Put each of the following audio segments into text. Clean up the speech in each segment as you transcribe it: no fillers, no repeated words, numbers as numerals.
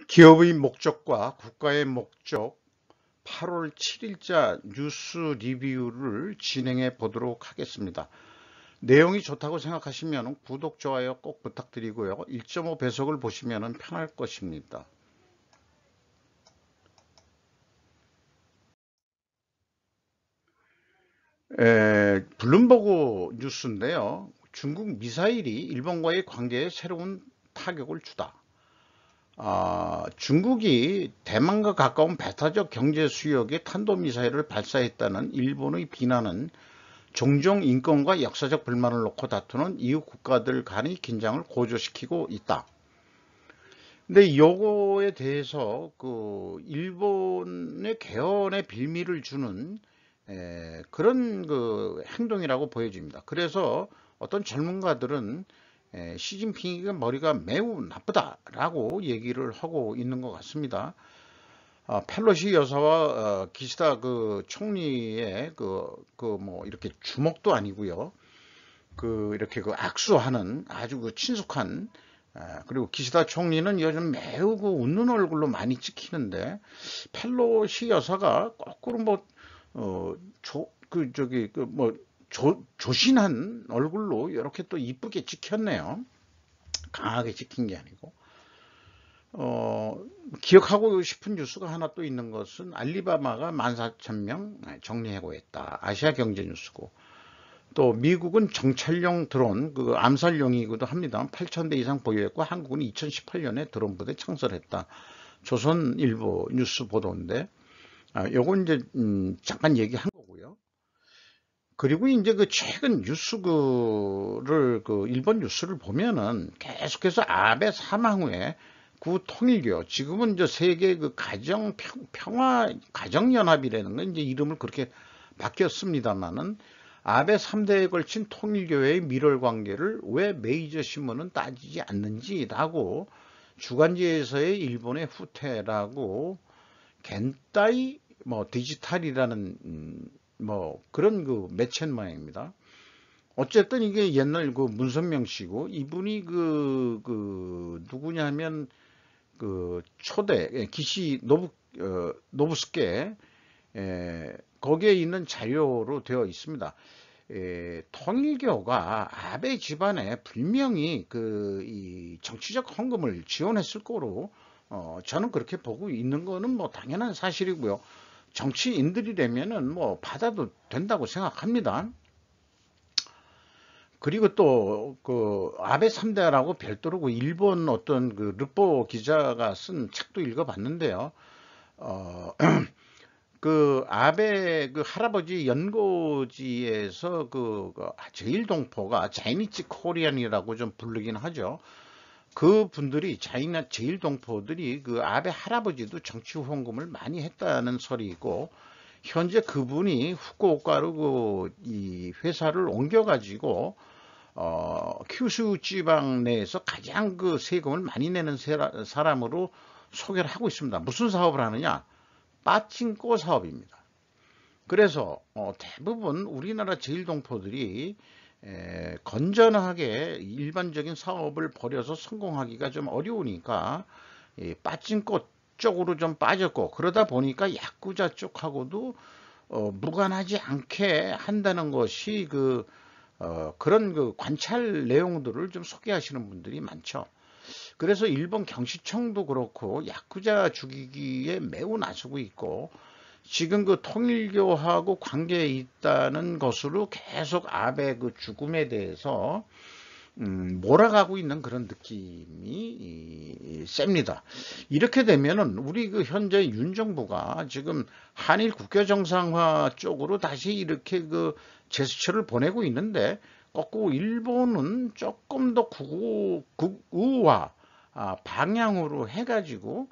기업의 목적과 국가의 목적 8월 7일자 뉴스 리뷰를 진행해 보도록 하겠습니다. 내용이 좋다고 생각하시면 구독, 좋아요 꼭 부탁드리고요. 1.5 배속을 보시면 편할 것입니다. 블룸버그 뉴스인데요. 중국 미사일이 일본과의 관계에 새로운 타격을 주다. 중국이 대만과 가까운 배타적 경제 수역에 탄도미사일을 발사했다는 일본의 비난은 종종 인권과 역사적 불만을 놓고 다투는 이웃 국가들 간의 긴장을 고조시키고 있다. 근데 요거에 대해서 일본의 개헌의 빌미를 주는 그런 행동이라고 보여집니다. 그래서 어떤 전문가들은 시진핑이가 머리가 매우 나쁘다라고 얘기를 하고 있는 것 같습니다. 펠로시 여사와 기시다 총리의 뭐 이렇게 주먹도 아니고요. 이렇게 악수하는 아주 친숙한, 그리고 기시다 총리는 요즘 매우 웃는 얼굴로 많이 찍히는데, 펠로시 여사가 거꾸로 조신한 얼굴로 이렇게 또 이쁘게 찍혔네요. 강하게 찍힌 게 아니고. 기억하고 싶은 뉴스가 하나 또 있는 것은 알리바바가 14,000명 정리해고했다. 아시아 경제 뉴스고. 또 미국은 정찰용 드론, 암살용이기도 합니다. 8,000대 이상 보유했고 한국은 2018년에 드론 부대 창설했다. 조선일보 뉴스 보도인데, 요건 이제 잠깐 얘기한 거고요. 그리고 이제 최근 뉴스를 일본 뉴스를 보면은 계속해서 아베 사망 후에 통일교, 지금은 이제 세계 가정연합이라는 건 이제 이름을 그렇게 바뀌었습니다만은, 아베 3대에 걸친 통일교회의 밀월 관계를 왜 메이저 신문은 따지지 않는지라고 주간지에서의 일본의 후퇴라고 겐타이 디지털이라는 그런 매체 모양입니다. 어쨌든 이게 옛날 문선명 씨고, 이분이 누구냐면 초대 기시 노부스케, 거기에 있는 자료로 되어 있습니다. 통일교가 아베 집안에 분명히 이 정치적 헌금을 지원했을 거로 저는 그렇게 보고 있는 거는 당연한 사실이고요. 정치인들이라면은 받아도 된다고 생각합니다. 그리고 또 아베 3대라고 별도로 일본 어떤 르포 기자가 쓴 책도 읽어봤는데요. 아베 할아버지 연고지에서 제일동포가 자이니치 코리안이라고 좀 부르긴 하죠. 그 분들이 제일동포들이 아베 할아버지도 정치 후원금을 많이 했다는 설이고, 현재 그분이 후쿠오카로 이 회사를 옮겨가지고 큐슈 지방 내에서 가장 세금을 많이 내는 사람으로 소개를 하고 있습니다. 무슨 사업을 하느냐? 빠칭코 사업입니다. 그래서 대부분 우리나라 제일동포들이 건전하게 일반적인 사업을 벌여서 성공하기가 좀 어려우니까 빠칭코 쪽으로 좀 빠졌고, 그러다 보니까 야쿠자 쪽하고도 무관하지 않게 한다는 것이 그런 관찰 내용들을 좀 소개하시는 분들이 많죠. 그래서 일본 경시청도 그렇고 야쿠자 죽이기에 매우 나서고 있고, 지금 통일교하고 관계에 있다는 것으로 계속 아베 죽음에 대해서 몰아가고 있는 그런 느낌이 셉니다. 이렇게 되면은 우리 현재 윤 정부가 지금 한일 국교 정상화 쪽으로 다시 이렇게 제스처를 보내고 있는데, 거꾸로 일본은 조금 더 극우화 방향으로 해가지고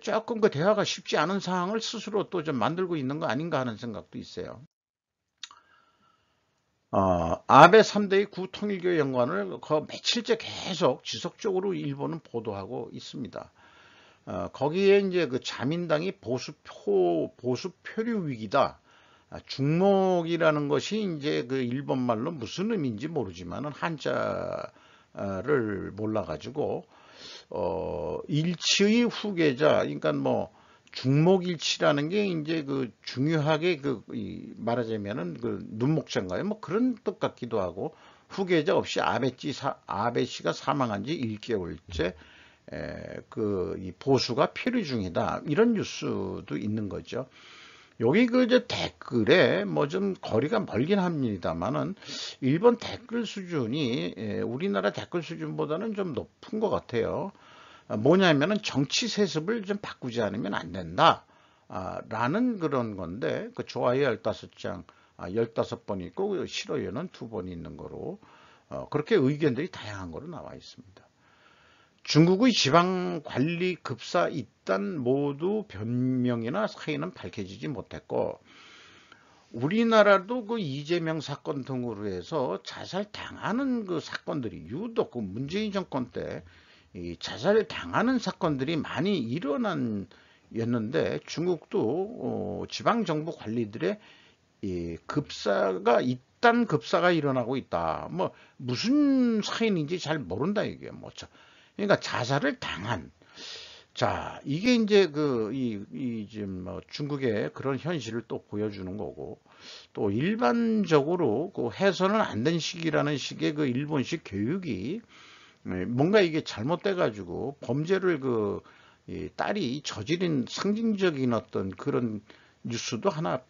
조금 대화가 쉽지 않은 상황을 스스로 또 좀 만들고 있는 거 아닌가 하는 생각도 있어요. 아베 3대의 구통일교 연관을 며칠째 계속 지속적으로 일본은 보도하고 있습니다. 거기에 이제 자민당이 보수 표류 위기다. 중목이라는 것이 이제 일본 말로 무슨 의미인지 모르지만 한자 후계자를 몰라가지고 일치의 후계자, 그러니까 뭐 중목일치라는 게 이제 그 중요하게 말하자면은 그 눈목자인가요? 뭐 그런 뜻 같기도 하고, 후계자 없이 아베 씨가 사망한 지 1개월째 이 보수가 표류 중이다, 이런 뉴스도 있는 거죠. 여기 이제 댓글에 뭐 좀 거리가 멀긴 합니다만은 일본 댓글 수준이 우리나라 댓글 수준보다는 좀 높은 것 같아요. 뭐냐면은 정치 세습을 좀 바꾸지 않으면 안 된다, 라는 그런 건데, 그 좋아요 15장, 15번 있고 싫어요는 2번 있는 거로 그렇게 의견들이 다양한 거로 나와 있습니다. 중국의 지방관리 급사 이단 모두 변명이나 사의는 밝혀지지 못했고, 우리나라도 그 이재명 사건 등으로 해서 자살당하는 그 사건들이 유독 그 문재인 정권 때 이 자살당하는 사건들이 많이 일어났는데, 중국도 지방정부 관리들의 이 급사가 이단 급사가 일어나고 있다. 뭐 무슨 사인인지 잘 모른다 이게 뭐. 그러니까 자살을 당한. 자, 이게 이제 지금 뭐 중국의 그런 현실을 또 보여주는 거고, 또 일반적으로 그 해서는 안 된 식이라는 식의 그 일본식 교육이 뭔가 이게 잘못돼 가지고 범죄를 이 딸이 저지른 상징적인 어떤 그런 뉴스도 하나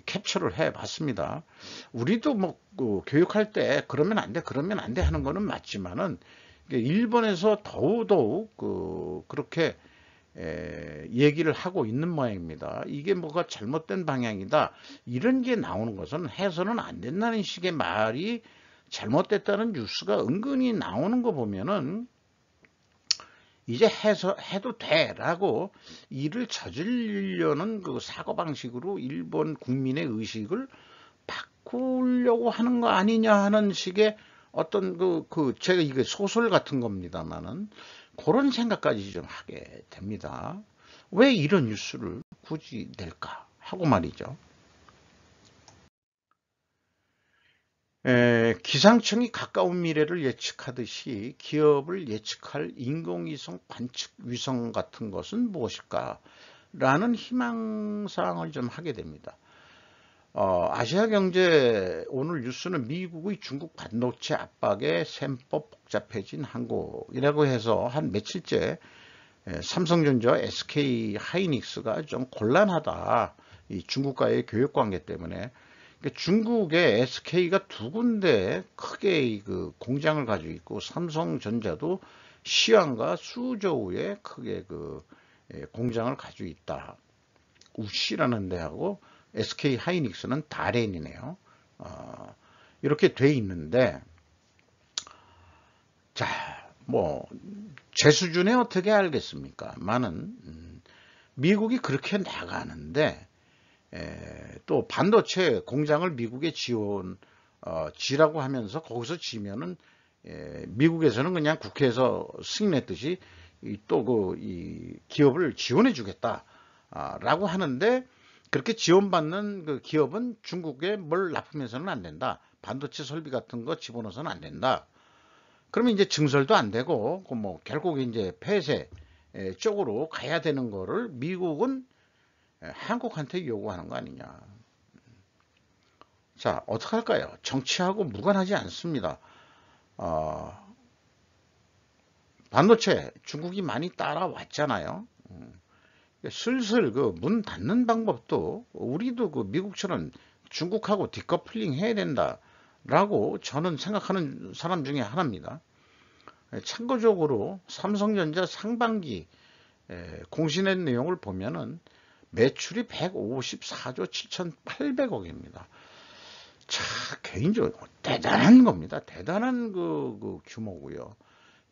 캡처를 해 봤습니다. 우리도 뭐 교육할 때 그러면 안 돼, 그러면 안 돼 하는 거는 맞지만은, 일본에서 더더욱 그렇게 얘기를 하고 있는 모양입니다. 이게 뭐가 잘못된 방향이다, 이런 게 나오는 것은 해서는 안 된다는 식의 말이 잘못됐다는 뉴스가 은근히 나오는 거 보면은 이제 해도 돼라고 일을 저지르려는 그 사고방식으로 일본 국민의 의식을 바꾸려고 하는 거 아니냐 하는 식의 어떤 제가 이게 소설 같은 겁니다만은 그런 생각까지 좀 하게 됩니다. 왜 이런 뉴스를 굳이 낼까 하고 말이죠. 기상청이 가까운 미래를 예측하듯이 기업을 예측할 인공위성 관측 위성 같은 것은 무엇일까? 라는 희망사항을 좀 하게 됩니다. 아시아경제 오늘 뉴스는 미국의 중국 반도체 압박에 셈법 복잡해진 한국이라고 해서 한 며칠째 삼성전자, SK 하이닉스가 좀 곤란하다, 이 중국과의 교육 관계 때문에. 중국의 SK가 2군데 크게 그 공장을 가지고 있고, 삼성전자도 시안과 수저우에 크게 공장을 가지고 있다. 우시라는 데하고 SK 하이닉스는 다롄이네요. 이렇게 돼 있는데, 자, 뭐 제 수준에 어떻게 알겠습니까? 많은 미국이 그렇게 나가는데, 또 반도체 공장을 미국에 지라고 하면서 거기서 지면은 미국에서는 그냥 국회에서 승인했듯이 또 이 기업을 지원해 주겠다라고 하는데, 그렇게 지원받는 그 기업은 중국에 뭘 납품해서는 안 된다. 반도체 설비 같은 거 집어넣어서는 안 된다. 그러면 이제 증설도 안 되고 뭐 결국 이제 폐쇄 쪽으로 가야 되는 거를 미국은 한국한테 요구하는 거 아니냐. 자, 어떡할까요? 정치하고 무관하지 않습니다. 반도체 중국이 많이 따라왔잖아요. 슬슬 문 닫는 방법도 우리도 미국처럼 중국하고 디커플링 해야 된다라고 저는 생각하는 사람 중에 하나입니다. 참고적으로 삼성전자 상반기 공시된 내용을 보면은 매출이 154조 7,800억입니다. 자, 개인적으로 대단한 겁니다. 대단한 규모고요.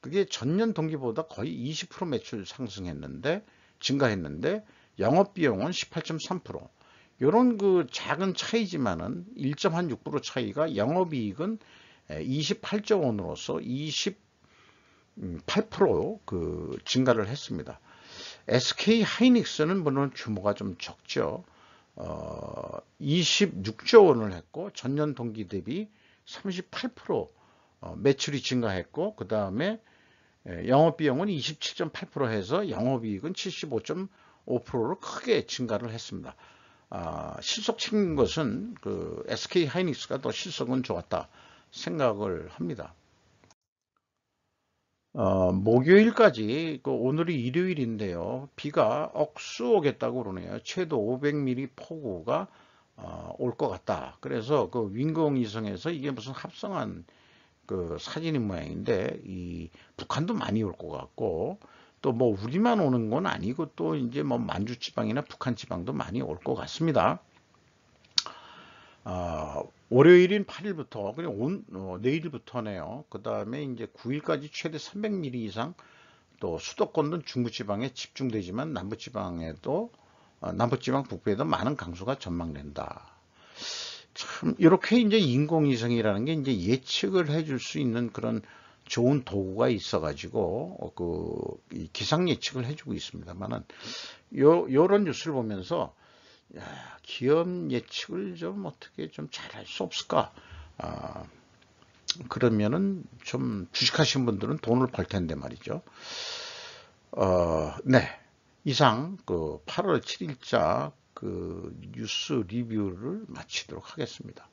그게 전년 동기보다 거의 20% 매출 증가했는데 영업비용은 18.3%. 요런 작은 차이지만은 1.6% 차이가 영업이익은 28조 원으로서 28% 증가를 했습니다. SK 하이닉스는 물론 규모가 좀 적죠. 26조 원을 했고 전년 동기 대비 38% 매출이 증가했고, 그 다음에 영업비용은 27.8% 해서 영업이익은 75.5%로 크게 증가를 했습니다. 실속 챙긴 것은 그 SK 하이닉스가 더 실속은 좋았다 생각을 합니다. 목요일까지, 오늘이 일요일인데요. 비가 억수 오겠다고 그러네요. 최도 500mm 폭우가 올 것 같다. 그래서 그 윈공위성에서 이게 무슨 합성한 그 사진인 모양인데, 이 북한도 많이 올 것 같고, 또 뭐 우리만 오는 건 아니고, 또 이제 뭐 만주 지방이나 북한 지방도 많이 올 것 같습니다. 월요일인 8일부터, 그리고 내일부터네요. 그 다음에 이제 9일까지 최대 300mm 이상, 또 수도권은 중부지방에 집중되지만 남부지방에도, 남부지방 북부에도 많은 강수가 전망된다. 참, 이렇게 이제 인공위성이라는 게 이제 예측을 해줄 수 있는 그런 좋은 도구가 있어가지고, 이 기상 예측을 해주고 있습니다만은, 요런 뉴스를 보면서, 야, 기업 예측을 좀 어떻게 좀 잘할 수 없을까? 그러면은 좀 주식하신 분들은 돈을 벌 텐데 말이죠. 네. 이상 그 8월 7일자 그 뉴스 리뷰를 마치도록 하겠습니다.